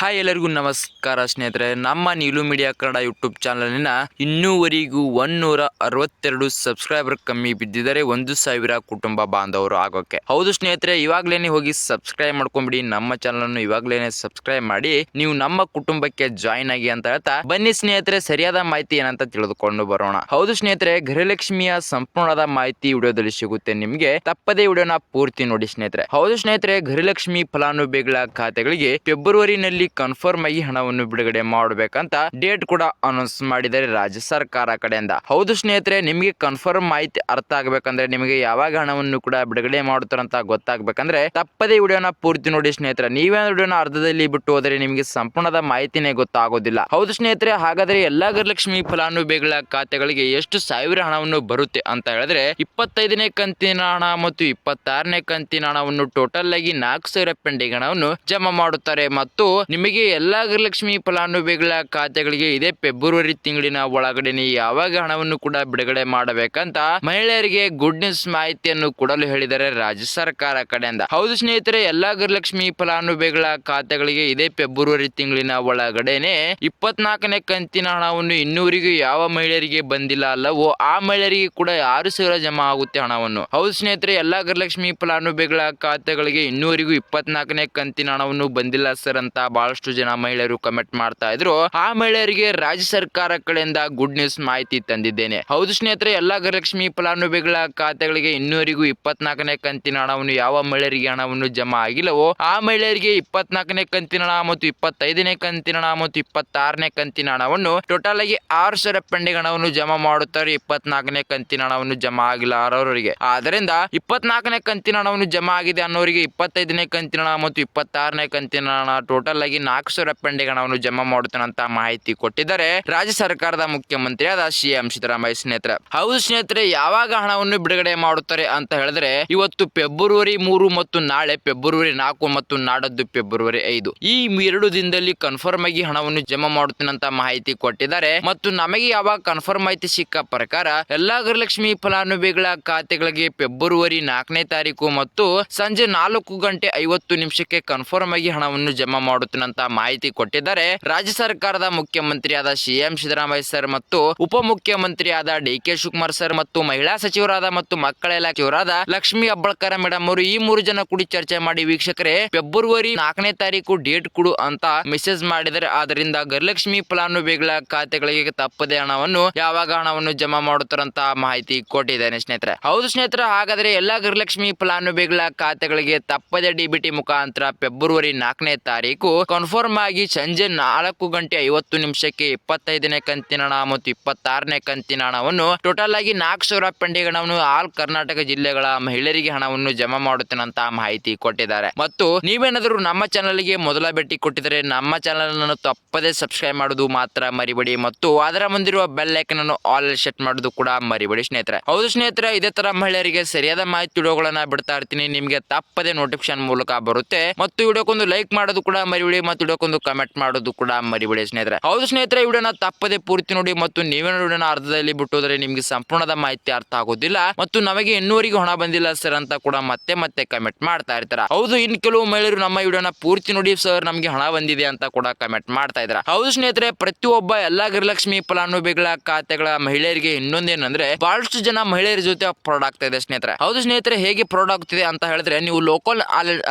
Hi ಎಲ್ಲರಿಗೂ ನಮಸ್ಕಾರ ಸ್ನೇಹಿತರೆ. ನಮ್ಮ ನೀಲು ಮೀಡಿಯಾ ಕನ್ನಡ ಯೂಟ್ಯೂಬ್ ಚಾನಲ್ನ ಇನ್ನೂವರೆಗೂ 162 ಸಬ್ಸ್ಕ್ರೈಬರ್ ಕಮ್ಮಿ ಬಿದ್ದಿದ್ದಾರೆ 1,000 ಕುಟುಂಬ ಬಾಂಧವರು ಆಗೋಕೆ. ಹೌದು ಸ್ನೇಹಿತರೆ, ಇವಾಗಲೇನೆ ಹೋಗಿ ಸಬ್ಸ್ಕ್ರೈಬ್ ಮಾಡ್ಕೊಂಬಿಡಿ. ನಮ್ಮ ಚಾನಲ್ ಇವಾಗಲೇನೆ ಸಬ್ಸ್ಕ್ರೈಬ್ ಮಾಡಿ ನೀವು ನಮ್ಮ ಕುಟುಂಬಕ್ಕೆ ಜಾಯಿನ್ ಆಗಿ ಅಂತ ಹೇಳ್ತಾ ಬನ್ನಿ ಸ್ನೇಹಿತರೆ, ಸರಿಯಾದ ಮಾಹಿತಿ ಏನಂತ ತಿಳಿದುಕೊಂಡು ಬರೋಣ. ಹೌದು ಸ್ನೇಹಿತರೆ, ಗೃಹಲಕ್ಷ್ಮಿಯ ಸಂಪೂರ್ಣದ ಮಾಹಿತಿ ವಿಡಿಯೋದಲ್ಲಿ ಸಿಗುತ್ತೆ ನಿಮ್ಗೆ. ತಪ್ಪದೇ ವಿಡಿಯೋನ ಪೂರ್ತಿ ನೋಡಿ ಸ್ನೇಹಿತರೆ. ಹೌದು ಸ್ನೇಹಿತರೆ, ಗೃಹಲಕ್ಷ್ಮಿ ಫಲಾನುಭವಿಗಳ ಖಾತೆಗಳಿಗೆ ಫೆಬ್ರವರಿನಲ್ಲಿ ಕನ್ಫರ್ಮ್ ಆಗಿ ಹಣವನ್ನು ಬಿಡುಗಡೆ ಮಾಡಬೇಕಂತ ಡೇಟ್ ಕೂಡ ಅನೌನ್ಸ್ ಮಾಡಿದ್ದಾರೆ ರಾಜ್ಯ ಸರ್ಕಾರ ಕಡೆಯಿಂದ. ಹೌದು ಸ್ನೇಹಿತರೆ, ನಿಮಗೆ ಕನ್ಫರ್ಮ್ ಮಾಹಿತಿ ಅರ್ಥ ಆಗ್ಬೇಕಂದ್ರೆ, ನಿಮಗೆ ಯಾವಾಗ ಹಣವನ್ನು ಕೂಡ ಬಿಡುಗಡೆ ಮಾಡುತ್ತಾರಂತ ಗೊತ್ತಾಗ್ಬೇಕಂದ್ರೆ ತಪ್ಪದೇ ವಿಡಿಯೋನ ಪೂರ್ತಿ ನೋಡಿ ಸ್ನೇಹಿತರೆ. ನೀವೇ ವಿಡಿಯೋನ ಅರ್ಧದಲ್ಲಿ ಬಿಟ್ಟು ಹೋದರೆ ನಿಮಗೆ ಸಂಪೂರ್ಣದ ಮಾಹಿತಿನೇ ಗೊತ್ತಾಗೋದಿಲ್ಲ. ಹೌದು ಸ್ನೇಹಿತರೆ, ಹಾಗಾದ್ರೆ ಎಲ್ಲಾ ಗೃಹಲಕ್ಷ್ಮಿ ಫಲಾನುಭವಿಗಳ ಖಾತೆಗಳಿಗೆ ಎಷ್ಟು ಸಾವಿರ ಹಣವನ್ನು ಬರುತ್ತೆ ಅಂತ ಹೇಳಿದ್ರೆ 25ನೇ ಕಂತಿನ ಹಣ ಮತ್ತು 26ನೇ ಕಂತಿನ ಹಣವನ್ನು ಟೋಟಲ್ ಆಗಿ 4,000 ಪೆಂಡಿಂಗ್ ಹಣವನ್ನು ಜಮಾ ಮಾಡುತ್ತಾರೆ. ಮತ್ತು ನಿಮಗೆ ಎಲ್ಲಾ ಗೃಹಲಕ್ಷ್ಮಿ ಫಲಾನುಭವಿಗಳ ಖಾತೆಗಳಿಗೆ ಇದೇ ಫೆಬ್ರವರಿ ತಿಂಗಳಿನ ಒಳಗಡೆ ಯಾವಾಗ ಹಣವನ್ನು ಕೂಡ ಬಿಡುಗಡೆ ಮಾಡಬೇಕಂತ ಮಹಿಳೆಯರಿಗೆ ಗುಡ್ ನ್ಯೂಸ್ ಮಾಹಿತಿಯನ್ನು ಕೊಡಲು ಹೇಳಿದ್ದಾರೆ ರಾಜ್ಯ ಸರ್ಕಾರ ಕಡೆಯಿಂದ. ಹೌದು ಸ್ನೇಹಿತರೆ, ಎಲ್ಲಾ ಗೃಹಲಕ್ಷ್ಮಿ ಫಲಾನುಭವಿಗಳ ಖಾತೆಗಳಿಗೆ ಇದೇ ಫೆಬ್ರವರಿ ತಿಂಗಳಿನ ಒಳಗಡೆನೆ 24ನೇ ಕಂತಿನ ಹಣವನ್ನು ಇನ್ನೂವರೆಗೂ ಯಾವ ಮಹಿಳೆಯರಿಗೆ ಬಂದಿಲ್ಲ ಅಲ್ಲವೋ ಆ ಮಹಿಳೆಯರಿಗೆ ಕೂಡ 6,000 ಜಮಾ ಆಗುತ್ತೆ ಹಣವನ್ನು. ಹೌದು ಸ್ನೇಹಿತರೆ, ಎಲ್ಲಾ ಗೃಹಲಕ್ಷ್ಮಿ ಫಲಾನುಭವಿಗಳ ಖಾತೆಗಳಿಗೆ ಇನ್ನೂವರೆಗೂ 24ನೇ ಕಂತಿನ ಹಣವನ್ನು ಬಂದಿಲ್ಲ ಸರ್ ಅಂತ ಬಹಳಷ್ಟು ಜನ ಮಹಿಳೆಯರು ಕಮೆಂಟ್ ಮಾಡ್ತಾ ಇದ್ರು. ಆ ಮಹಿಳೆಯರಿಗೆ ರಾಜ್ಯ ಸರ್ಕಾರ ಕಡೆಯಿಂದ ಗುಡ್ ನ್ಯೂಸ್ ಮಾಹಿತಿ ತಂದಿದ್ದೇನೆ. ಹೌದು ಸ್ನೇಹಿತರೆ, ಎಲ್ಲಾ ಗೃಹಲಕ್ಷ್ಮಿ ಫಲಾನುಭವಿಗಳ ಖಾತೆಗಳಿಗೆ ಇನ್ನೂವರೆಗೂ 24ನೇ ಕಂತಿನ ಹಣವನ್ನು ಯಾವ ಮಹಿಳೆಯರಿಗೆ ಹಣವನ್ನು ಜಮಾ ಆಗಿಲ್ಲವೋ ಆ ಮಹಿಳೆಯರಿಗೆ 24ನೇ ಕಂತಿನ ಹಣ ಮತ್ತು 25ನೇ ಕಂತಿನ ಹಣ ಮತ್ತು 26ನೇ ಕಂತಿನ ಹಣವನ್ನು ಟೋಟಲ್ ಆಗಿ 6,000 ಪೆಂಡಿಂಗ್ ಹಣವನ್ನು ಜಮಾ ಮಾಡುತ್ತಾರೆ. 24ನೇ ಕಂತಿನ ಹಣವನ್ನು ಜಮಾ ಆಗಿಲ್ಲ ಅವರವರಿಗೆ. ಆದ್ದರಿಂದ 24ನೇ ಕಂತಿನ ಹಣವನ್ನು ಜಮಾ ಆಗಿದೆ ಅನ್ನೋರಿಗೆ 25ನೇ ಕಂತಿನ ಹಣ ಮತ್ತು 26ನೇ ಕಂತಿನ ಹಣ ಟೋಟಲ್ ಆಗಿ 4,000 ಪೆಂಡಿಂಗ್ ಹಣವನ್ನು ಜಮಾ ಮಾಡುತ್ತಾನೆ ಅಂತ ಮಾಹಿತಿ ಕೊಟ್ಟಿದ್ದಾರೆ ರಾಜ್ಯ ಸರ್ಕಾರದ ಮುಖ್ಯಮಂತ್ರಿಯಾದ ಸಿಎಂ ಸಿದ್ದರಾಮಯ್ಯ ಸ್ನೇಹಿತರೆ. ಹೌದು ಸ್ನೇಹಿತರೆ, ಯಾವಾಗ ಹಣವನ್ನು ಬಿಡುಗಡೆ ಮಾಡುತ್ತಾರೆ ಅಂತ ಹೇಳಿದ್ರೆ ಇವತ್ತು ಫೆಬ್ರವರಿ 3 ಮತ್ತು ನಾಳೆ ಫೆಬ್ರವರಿ 4 ಮತ್ತು ನಾಡದ್ದು ಫೆಬ್ರವರಿ 5 ಈ 2 ದಿನದಲ್ಲಿ ಕನ್ಫರ್ಮ್ ಆಗಿ ಹಣವನ್ನು ಜಮಾ ಮಾಡುತ್ತಾನೆ ಅಂತ ಮಾಹಿತಿ ಕೊಟ್ಟಿದ್ದಾರೆ. ಮತ್ತು ನಮಗೆ ಯಾವಾಗ ಕನ್ಫರ್ಮ್ ಮಾಹಿತಿ ಸಿಕ್ಕ ಪ್ರಕಾರ ಎಲ್ಲಾ ಗೃಹಲಕ್ಷ್ಮಿ ಫಲಾನುಭವಿಗಳ ಖಾತೆಗಳಿಗೆ ಫೆಬ್ರವರಿ 4ನೇ ತಾರೀಕು ಮತ್ತು ಸಂಜೆ 4:50 ಕನ್ಫರ್ಮ್ ಆಗಿ ಹಣವನ್ನು ಜಮಾ ಮಾಡುತ್ತಾನೆ ಅಂತ ಮಾಹಿತಿ ಕೊಟ್ಟಿದ್ದಾರೆ ರಾಜ್ಯ ಸರ್ಕಾರದ ಮುಖ್ಯಮಂತ್ರಿಯಾದ ಸಿಎಂ ಸಿದ್ದರಾಮಯ್ಯ ಸರ್ ಮತ್ತು ಉಪಮುಖ್ಯಮಂತ್ರಿಯಾದ ಡಿ.ಕೆ. ಶಿವಕುಮಾರ್ ಸರ್ ಮತ್ತು ಮಹಿಳಾ ಸಚಿವರಾದ ಮತ್ತು ಮಕ್ಕಳ ಇಲಾಖೆ ಸಚಿವರಾದ ಲಕ್ಷ್ಮೀ ಹೆಬ್ಬಾಳ್ಕರ್ ಮೇಡಮ್ ಅವರು ಈ 3 ಜನ ಕೂಡಿ ಚರ್ಚೆ ಮಾಡಿ ವೀಕ್ಷಕರೇ ಫೆಬ್ರವರಿ 4ನೇ ತಾರೀಕು ಡೇಟ್ ಕೊಡು ಅಂತ ಮೆಸೇಜ್ ಮಾಡಿದರೆ ಆದ್ದರಿಂದ ಗೃಹಲಕ್ಷ್ಮಿ ಫಲಾನುಭವಿಗಳ ಖಾತೆಗಳಿಗೆ ತಪ್ಪದೆ ಹಣವನ್ನು ಜಮಾ ಮಾಡುತ್ತಾರಂತ ಮಾಹಿತಿ ಕೊಟ್ಟಿದ್ದೇನೆ ಸ್ನೇಹಿತರೆ. ಹೌದು ಸ್ನೇಹಿತರೆ, ಹಾಗಾದ್ರೆ ಎಲ್ಲಾ ಗೃಹಲಕ್ಷ್ಮಿ ಫಲಾನುಭವಿಗಳ ಖಾತೆಗಳಿಗೆ ತಪ್ಪದೆ ಡಿಬಿಟಿ ಮುಖಾಂತರ ಫೆಬ್ರವರಿ 4ನೇ ತಾರೀಕು ಕನ್ಫರ್ಮ್ ಆಗಿ ಸಂಜೆ 4:50 25ನೇ ಕಂತಿನ ಹಣ ಮತ್ತು 26ನೇ ಕಂತಿನ ಹಣವನ್ನು ಟೋಟಲ್ ಆಗಿ 4,000 ಪೆಂಡಿಂಗ್ ಹಣವನ್ನು ಆಲ್ ಕರ್ನಾಟಕ ಜಿಲ್ಲೆಗಳ ಮಹಿಳೆಯರಿಗೆ ಹಣವನ್ನು ಜಮಾ ಮಾಡುತ್ತಾನೆ ಅಂತ ಮಾಹಿತಿ ಕೊಟ್ಟಿದ್ದಾರೆ. ಮತ್ತು ನೀವೇನಾದರೂ ನಮ್ಮ ಚಾನಲ್ಗೆ ಮೊದಲ ಭೇಟಿ ಕೊಟ್ಟಿದರೆ ನಮ್ಮ ಚಾನಲ್ ಅನ್ನು ತಪ್ಪದೆ ಸಬ್ಸ್ಕ್ರೈಬ್ ಮಾಡೋದು ಮಾತ್ರ ಮರಿಬೇಡಿ ಮತ್ತು ಅದರ ಮುಂದಿರುವ ಬೆಲ್ ಐಕಾನ್ ಅನ್ನು ಆಲ್ ಸೆಟ್ ಮಾಡೋದು ಕೂಡ ಮರಿಬೇಡಿ ಸ್ನೇಹಿತರೆ. ಹೌದು ಸ್ನೇಹಿತರೆ, ಇದೇ ತರ ಮಹಿಳೆಯರಿಗೆ ಸರಿಯಾದ ಮಾಹಿತಿ ವಿಡಿಯೋಗಳನ್ನ ಬಿಡ್ತಾ ಇರ್ತೀನಿ, ನಿಮಗೆ ತಪ್ಪದೆ ನೋಟಿಫಿಕೇಶನ್ ಮೂಲಕ ಬರುತ್ತೆ. ಮತ್ತು ವಿಡಿಯೋಕ್ಕೊಂದು ಲೈಕ್ ಮಾಡೋದು ಕೂಡ ಮರಿಬೇಡಿ ಮತ್ತು ವಿಡಿಯೋಕ್ಕೊಂದು ಕಮೆಂಟ್ ಮಾಡೋದು ಕೂಡ ಮರಿಬೇಡಿ ಸ್ನೇಹಿತರೆ. ಹೌದು ಸ್ನೇಹಿತರೆ, ವಿಡಿಯೋನ ತಪ್ಪದೆ ಪೂರ್ತಿ ನೋಡಿ ಮತ್ತು ನೀವೇ ವಿಡಿಯೋನ ಅರ್ಧದಲ್ಲಿ ಬಿಟ್ಟೋದ್ರೆ ನಿಮ್ಗೆ ಸಂಪೂರ್ಣದ ಮಾಹಿತಿ ಅರ್ಥ ಆಗೋದಿಲ್ಲ ಮತ್ತು ನಮಗೆ ಇನ್ನೂವರೆಗೂ ಹಣ ಬಂದಿಲ್ಲ ಸರ್ ಅಂತ ಕೂಡ ಮತ್ತೆ ಕಮೆಂಟ್ ಮಾಡ್ತಾ ಇರ್ತಾರೆ. ಹೌದು, ಇನ್ನು ಕೆಲವು ಮಹಿಳೆಯರು ನಮ್ಮ ವಿಡಿಯೋನ ಪೂರ್ತಿ ನೋಡಿ ಸರ್ ನಮಗೆ ಹಣ ಬಂದಿದೆ ಅಂತ ಕೂಡ ಕಮೆಂಟ್ ಮಾಡ್ತಾ ಇದ್ದಾರೆ. ಹೌದು ಸ್ನೇಹಿತರೆ, ಪ್ರತಿಯೊಬ್ಬ ಎಲ್ಲಾ ಗೃಹಲಕ್ಷ್ಮಿ ಫಲಾನುಭವಿಗಳ ಖಾತೆಗಳ ಮಹಿಳೆಯರಿಗೆ ಇನ್ನೊಂದೇನಂದ್ರೆ ಬಹಳಷ್ಟು ಜನ ಮಹಿಳೆಯರ ಜೊತೆ ಫ್ರಾಡ್ ಆಗ್ತಾ ಇದೆ ಸ್ನೇಹಿತರೆ. ಹೌದು ಸ್ನೇಹಿತರೆ, ಹೇಗೆ ಫ್ರಾಡ್ ಆಗ್ತಿದೆ ಅಂತ ಹೇಳಿದ್ರೆ ನೀವು ಲೋಕಲ್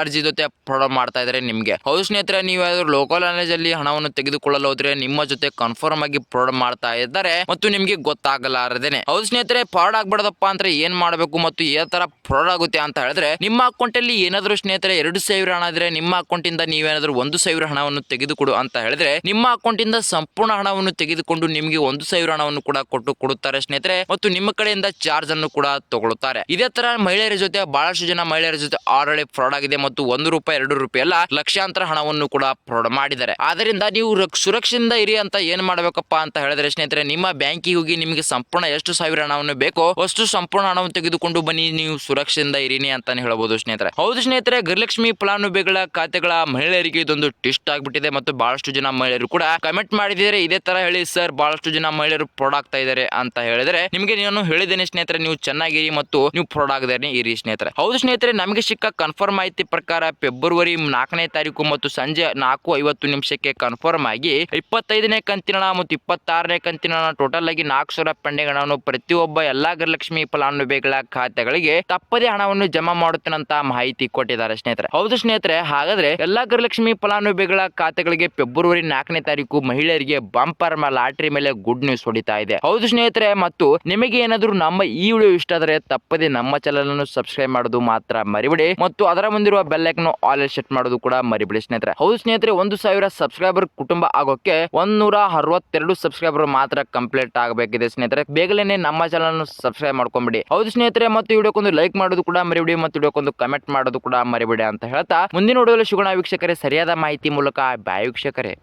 ಅರ್ಜಿ ಜೊತೆ ಫ್ರಾಡ್ ಮಾಡ್ತಾ ಇದ್ದಾರೆ ನಿಮ್ಗೆ. ಹೌದು ಸ್ನೇಹಿತರೆ, ನೀವು ಯಾವ್ದಾದ್ರು ಲೋಕಲ್ ಅಲ್ಲಿ ಹಣವನ್ನು ತೆಗೆದುಕೊಳ್ಳಲು ಹೋದ್ರೆ ನಿಮ್ಮ ಜೊತೆ ಕನ್ಫರ್ಮ್ ಆಗಿ ಫ್ರಾಡ್ ಮಾಡ್ತಾ ಇದ್ದಾರೆ ಮತ್ತು ನಿಮ್ಗೆ ಗೊತ್ತಾಗಲಾರದೇನೆ. ಹೌದು ಸ್ನೇಹಿತರೆ, ಫ್ರಾಡ್ ಆಗ್ಬಾರ್ದಪ್ಪ ಅಂದ್ರೆ ಏನ್ ಮಾಡಬೇಕು ಮತ್ತು ಯಾವ ತರ ಫ್ರಾಡ್ ಆಗುತ್ತೆ ಅಂತ ಹೇಳಿದ್ರೆ ನಿಮ್ಮ ಅಕೌಂಟ್ ಅಲ್ಲಿ ಏನಾದ್ರು ಸ್ನೇಹಿತರೆ 2,000 ಹಣ ಇದ್ರೆ ನಿಮ್ಮ ಅಕೌಂಟ್ ಇಂದ ನೀವೇನಾದ್ರೂ 1,000 ಹಣವನ್ನು ತೆಗೆದುಕೊಡು ಅಂತ ಹೇಳಿದ್ರೆ ನಿಮ್ಮ ಅಕೌಂಟ್ ಇಂದ ಸಂಪೂರ್ಣ ಹಣವನ್ನು ತೆಗೆದುಕೊಂಡು ನಿಮಗೆ 1,000 ಹಣವನ್ನು ಕೂಡ ಕೊಡುತ್ತಾರೆ ಸ್ನೇಹಿತರೆ. ಮತ್ತು ನಿಮ್ಮ ಕಡೆಯಿಂದ ಚಾರ್ಜ್ ಅನ್ನು ಕೂಡ ತಗೊಳ್ಳುತ್ತಾರೆ. ಇದೇ ತರ ಮಹಿಳೆಯರ ಜೊತೆ ಬಹಳಷ್ಟು ಜನ ಮಹಿಳೆಯರ ಜೊತೆ ಆಲ್ರೆಡಿ ಫ್ರಾಡ್ ಆಗಿದೆ ಮತ್ತು ₹1 ₹2 ಅಲ್ಲ ಲಕ್ಷಾಂತರ ಹಣವನ್ನು ಕೂಡ ಫ್ರಾಡ್ ಮಾಡಿದ್ದಾರೆ. ಆದ್ದರಿಂದ ನೀವು ಸುರಕ್ಷಿತ ಇರಿ ಅಂತ ಏನ್ ಮಾಡಬೇಕಪ್ಪ ಅಂತ ಹೇಳಿದ್ರೆ ಸ್ನೇಹಿತರೆ, ನಿಮ್ಮ ಬ್ಯಾಂಕಿಗೆ ಹೋಗಿ ನಿಮಗೆ ಸಂಪೂರ್ಣ ಎಷ್ಟು ಸಾವಿರ ಹಣವನ್ನು ಬೇಕೋ ಅಷ್ಟು ಸಂಪೂರ್ಣ ಹಣವನ್ನು ತೆಗೆದುಕೊಂಡು ಬನ್ನಿ, ನೀವು ಸುರಕ್ಷಿತ ಇರಿನಿ ಅಂತಾನೆ ಹೇಳಬಹುದು ಸ್ನೇಹಿತರೆ. ಹೌದು ಸ್ನೇಹಿತರೆ, ಗೃಹಲಕ್ಷ್ಮಿ ಫಲಾನುಭವಿಗಳ ಖಾತೆಗಳ ಮಹಿಳೆಯರಿಗೆ ಇದೊಂದು ಟಿಸ್ಟ್ ಆಗ್ಬಿಟ್ಟಿದೆ ಮತ್ತು ಬಹಳಷ್ಟು ಜನ ಮಹಿಳೆಯರು ಕೂಡ ಕಮೆಂಟ್ ಮಾಡಿದ್ದಾರೆ ಇದೇ ತರ ಹೇಳಿ ಸರ್ ಬಹಳಷ್ಟು ಜನ ಮಹಿಳೆಯರು ಫ್ರಾಡ್ ಆಗ್ತಾ ಇದ್ದಾರೆ ಅಂತ ಹೇಳಿದ್ರೆ ನಿಮಗೆ ನಾನು ಹೇಳಿದ್ದೇನೆ ಸ್ನೇಹಿತರೆ, ನೀವು ಚೆನ್ನಾಗಿರಿ ಮತ್ತು ನೀವು ಫ್ರಾಡ್ ಆಗದೇನೆ ಇರಿ ಸ್ನೇಹಿತರೆ. ಹೌದು ಸ್ನೇಹಿತರೆ, ನಮಗೆ ಸಿಕ್ಕ ಕನ್ಫರ್ಮ್ ಮಾಹಿತಿ ಪ್ರಕಾರ ಫೆಬ್ರವರಿ 4ನೇ ತಾರೀಕು ಮತ್ತು ಸಂಜೆ 4:50 ಕನ್ಫರ್ಮ್ ಆಗಿ 25ನೇ ಕಂತಿನ ಹಣ ಮತ್ತು 26ನೇ ಕಂತಿನ ಹಣ ಟೋಟಲ್ ಆಗಿ 4,000 ಪೆಂಡಿಂಗ್ ಹಣವನ್ನು ಪ್ರತಿಯೊಬ್ಬ ಎಲ್ಲಾ ಗೃಹಲಕ್ಷ್ಮಿ ಫಲಾನುಭವಿಗಳ ಖಾತೆಗಳಿಗೆ ತಪ್ಪದೇ ಹಣವನ್ನು ಜಮಾ ಮಾಡುತ್ತೇನಂತ ಮಾಹಿತಿ ಕೊಟ್ಟಿದ್ದಾರೆ ಸ್ನೇಹಿತರೆ. ಹೌದು ಸ್ನೇಹಿತರೆ, ಹಾಗಾದ್ರೆ ಎಲ್ಲಾ ಗೃಹಲಕ್ಷ್ಮಿ ಫಲಾನುಭವಿಗಳ ಖಾತೆಗಳಿಗೆ ಫೆಬ್ರವರಿ 4ನೇ ತಾರೀಕು ಮಹಿಳೆಯರಿಗೆ ಬಂಪರ್ ಲಾಟರಿ ಮೇಲೆ ಗುಡ್ ನ್ಯೂಸ್ ಹೊಡಿತಾ ಇದೆ. ಹೌದು ಸ್ನೇಹಿತರೆ, ಮತ್ತು ನಿಮಗೆ ಏನಾದರೂ ನಮ್ಮ ಈ ವಿಡಿಯೋ ಇಷ್ಟ ಆದರೆ ತಪ್ಪದೆ ನಮ್ಮ ಚಾನೆಲ್ ಅನ್ನು ಸಬ್ಸ್ಕ್ರೈಬ್ ಮಾಡೋದು ಮಾತ್ರ ಮರಿಬೇಡಿ ಮತ್ತು ಅದರ ಮುಂದಿರುವ ಬೆಲ್ ಐಕಾನ್ ಆಲ್ ಸೆಟ್ ಮಾಡೋದು ಕೂಡ ಮರಿಬೇಡಿ ಸ್ನೇಹಿತರೆ. ಹೌದು ಸ್ನೇಹಿತರೆ, 1,000 ಸಬ್ಸ್ಕ್ರೈಬರ್ ಕುಟುಂಬ ಆಗೋಕೆ 162 ಸಬ್ಸ್ಕ್ರೈಬರ್ ಮಾತ್ರ ಕಂಪ್ಲೀಟ್ ಆಗಬೇಕಿದೆ ಸ್ನೇಹಿತರೆ. ಬೇಗನೆ ನಮ್ಮ ಚಾನೆಲ್ ಅನ್ನು ಸಬ್ಸ್ಕ್ರೈಬ್ ಮಾಡ್ಕೊಂಬಿಡಿ. ಹೌದು ಸ್ನೇಹಿತರೆ, ಮತ್ತು ವಿಡಿಯೋಕ್ಕೊಂದು ಲೈಕ್ ಮಾಡೋದು ಕೂಡ ಮರಿಬೇಡಿ ಮತ್ತು ವಿಡಿಯೋಕ್ಕೊಂದು ಕಮೆಂಟ್ ಮಾಡೋದು ಕೂಡ ಮರಿಬೇಡಿ ಅಂತ ಹೇಳ್ತಾ ಮುಂದಿನ ವಿಡಿಯೋದಲ್ಲಿ ಸಿಗೋಣ ವೀಕ್ಷಕರೇ, ಸರಿಯಾದ ಮಾಹಿತಿ ಮೂಲಕ. ಬಾಯ್ ವೀಕ್ಷಕರೇ.